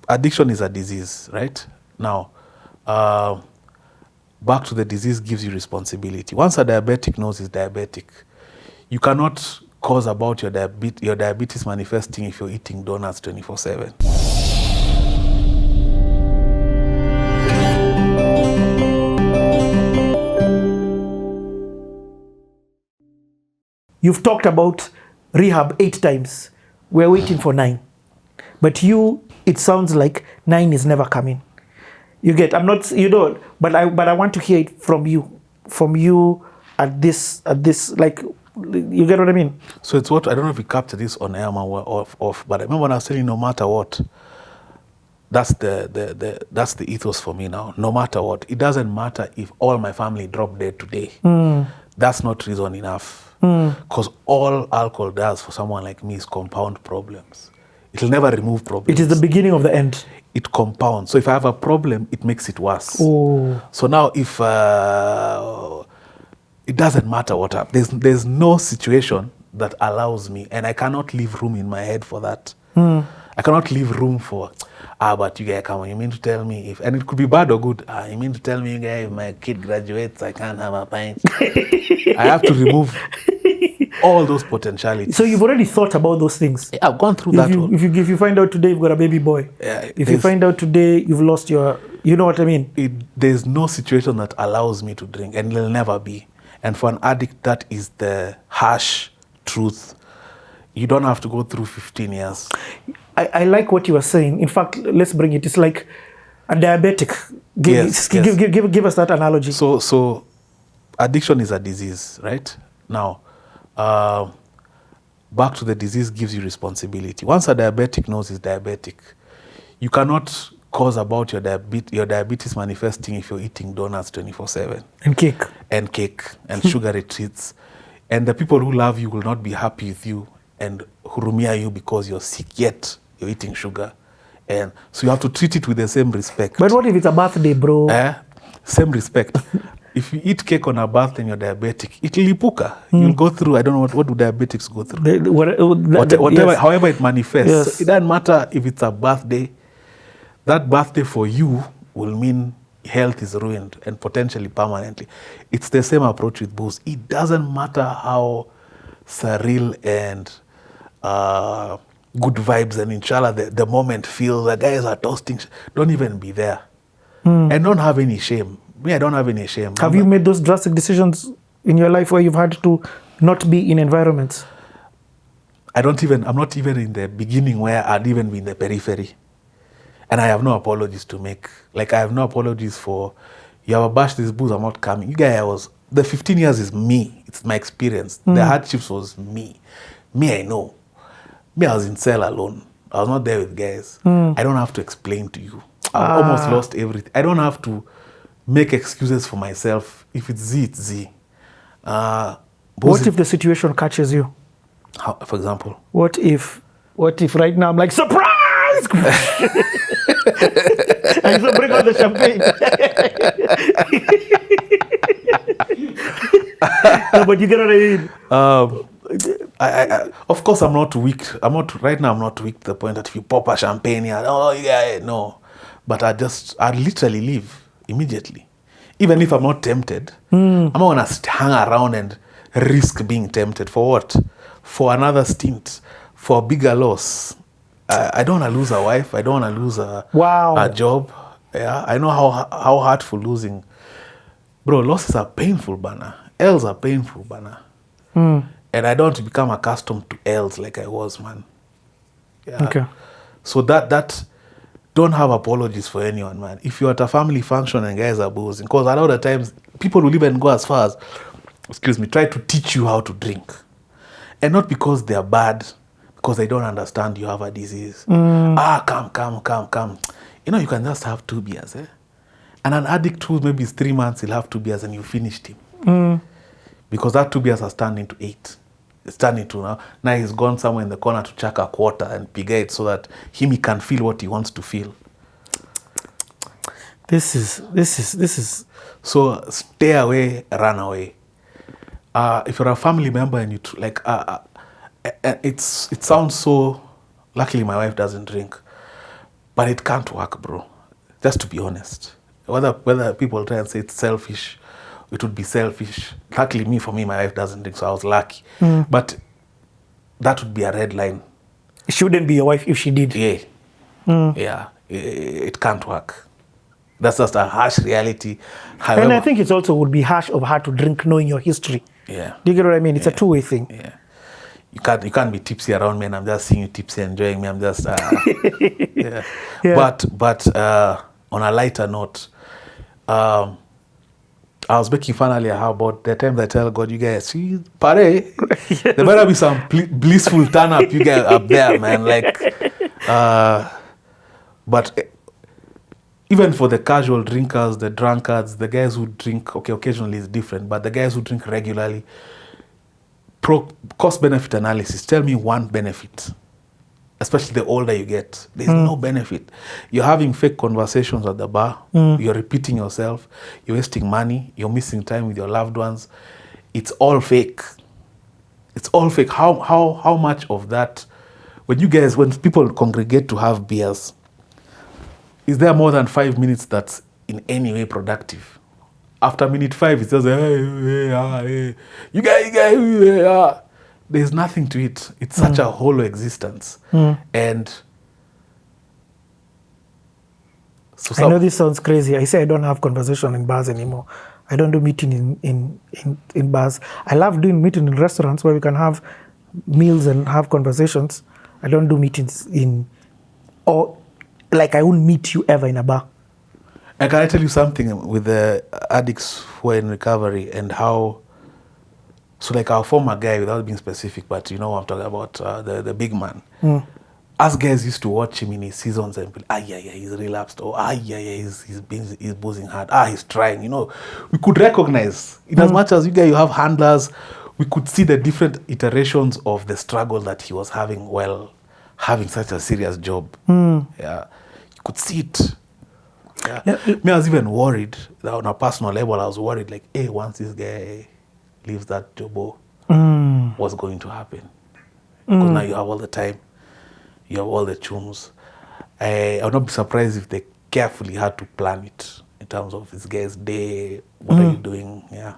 addiction is a disease, right? Now, back to the disease gives you responsibility. Once a diabetic knows he's diabetic, you cannot cause about your diabetes manifesting if you're eating donuts 24/7. You've talked about rehab 8 times. We're waiting for 9. But you, it sounds like 9 is never coming. You get, I'm not, you don't, but I want to hear it from you at this, like, you get what I mean? So it's what, I don't know if we capture this on air or off, but I remember when I was saying no matter what, that's the ethos for me now. No matter what, it doesn't matter if all my family drop dead today. That's not reason enough. Because all alcohol does for someone like me is compound problems. It'll never remove problems. It is the beginning of the end. It compounds. So if I have a problem, it makes it worse. Oh. So now if it doesn't matter what happens, there's no situation that allows me, and I cannot leave room in my head for that. I cannot leave room for, but you guys, come on, you mean to tell me if, and it could be bad or good, you mean to tell me, you guys, if my kid graduates, I can't have a pint. I have to remove all those potentialities. So you've already thought about those things. Yeah, I've gone through that one. If you find out today you've got a baby boy, if you find out today you've lost your, you know what I mean? There's no situation that allows me to drink, and there'll never be. And for an addict, that is the harsh truth. You don't have to go through 15 years. I like what you were saying. In fact, let's bring it. It's like a diabetic. Give us that analogy. So addiction is a disease, right? Now, back to the disease gives you responsibility. Once a diabetic knows he's diabetic, you cannot cause about your diabetes manifesting if you're eating donuts 24/7. And cake. And sugary treats. And the people who love you will not be happy with you and hurumia you because you're sick, yet you're eating sugar. And so you have to treat it with the same respect. But what if it's a birthday, bro? Same respect. If you eat cake on a birthday and you're diabetic, it'll lipuka. You'll go through, I don't know, what do diabetics go through? Whatever, yes. However it manifests. Yes. So it doesn't matter if it's a birthday. That birthday for you will mean health is ruined and potentially permanently. It's the same approach with booze. It doesn't matter how surreal and good vibes and inshallah the moment feels, the guys are toasting. Don't even be there. And don't have any shame. Me, I don't have any shame. Have you made those drastic decisions in your life where you've had to not be in environments? I'm not even in the beginning where I'd even be in the periphery. And I have no apologies to make. Like, I have no apologies for, you have a bash this booze, I'm not coming. You guys, the 15 years is me. It's my experience. The hardships was me. Me, I know. Me, I was in cell alone. I was not there with guys. I don't have to explain to you. I've almost lost everything. I don't have to make excuses for myself. If it's Z, it's Z. What if the situation catches you? How, for example? What if right now I'm like, surprise! I just bring out the champagne. No, but you get what I mean? I of course, I'm not weak. Right now, I'm not weak to the point that if you pop a champagne, no. But I literally leave immediately. Even if I'm not tempted, I'm not going to hang around and risk being tempted. For what? For another stint, for a bigger loss. I don't want to lose a wife. I don't want to lose a job. Yeah, I know how hurtful losing. Bro, losses are painful, bana. L's are painful, bana. And I don't want to become accustomed to L's like I was, man. Yeah. Okay. So that don't have apologies for anyone, man. If you're at a family function and guys are boozing, because a lot of times people will even go as far as, try to teach you how to drink. And not because they're bad, because they don't understand you have a disease. Come. You can just have 2 beers, eh? And an addict who maybe is 3 months, he'll have 2 beers and you finished him. Because that 2 beers has turned into 8. It's turned into now he's gone somewhere in the corner to chuck a quarter and piga it so that he can feel what he wants to feel. This is. So stay away, run away. If you're a family member and you it sounds so. Luckily, my wife doesn't drink, But it can't work, bro. Just to be honest. Whether people try and say it's selfish, it would be selfish. Luckily, for me, my wife doesn't drink, so I was lucky. But that would be a red line. It shouldn't be your wife if she did. Yeah. Yeah. It can't work. That's just a harsh reality. However, And I think it also would be harsh of her to drink knowing your history. yeah. Do you get what I mean? It's a two-way thing. Yeah. You can't be tipsy around me and I'm just seeing you tipsy enjoying me. I'm just yeah. Yeah. But on a lighter note, I was making fun earlier how about the times I tell God, you guys, see, pare, there better be some blissful turn up you guys up there, man. Like, but even for the casual drinkers, the drunkards, the guys who drink, okay, occasionally is different, but the guys who drink regularly, cost-benefit analysis, tell me one benefit, especially the older you get. There's no benefit. You're having fake conversations at the bar. You're repeating yourself. You're wasting money. You're missing time with your loved ones. It's all fake. It's all fake. How much of that, when people congregate to have beers, is there more than 5 minutes that's in any way productive? After minute 5, it's just hey, you guys, there's nothing to it. It's such a hollow existence. And so I know this sounds crazy. I say I don't have conversation in bars anymore. I don't do meeting in bars. I love doing meeting in restaurants where we can have meals and have conversations. I don't do meetings or like I wouldn't meet you ever in a bar. And can I tell you something with the addicts who are in recovery and how, so like our former guy, without being specific, but you know what I'm talking about, the big man. Us guys used to watch him in his seasons and be like, he's relapsed, or he's boozing hard, he's trying, you know. We could recognize, in as much as you guys, you have handlers, we could see the different iterations of the struggle that he was having while having such a serious job. Yeah, you could see it. Yeah. Me, I was even worried that on a personal level. I was worried, like, hey, once this guy leaves that job, what's going to happen? Because now you have all the time, you have all the tunes. I would not be surprised if they carefully had to plan it in terms of this guy's day. What are you doing? Yeah.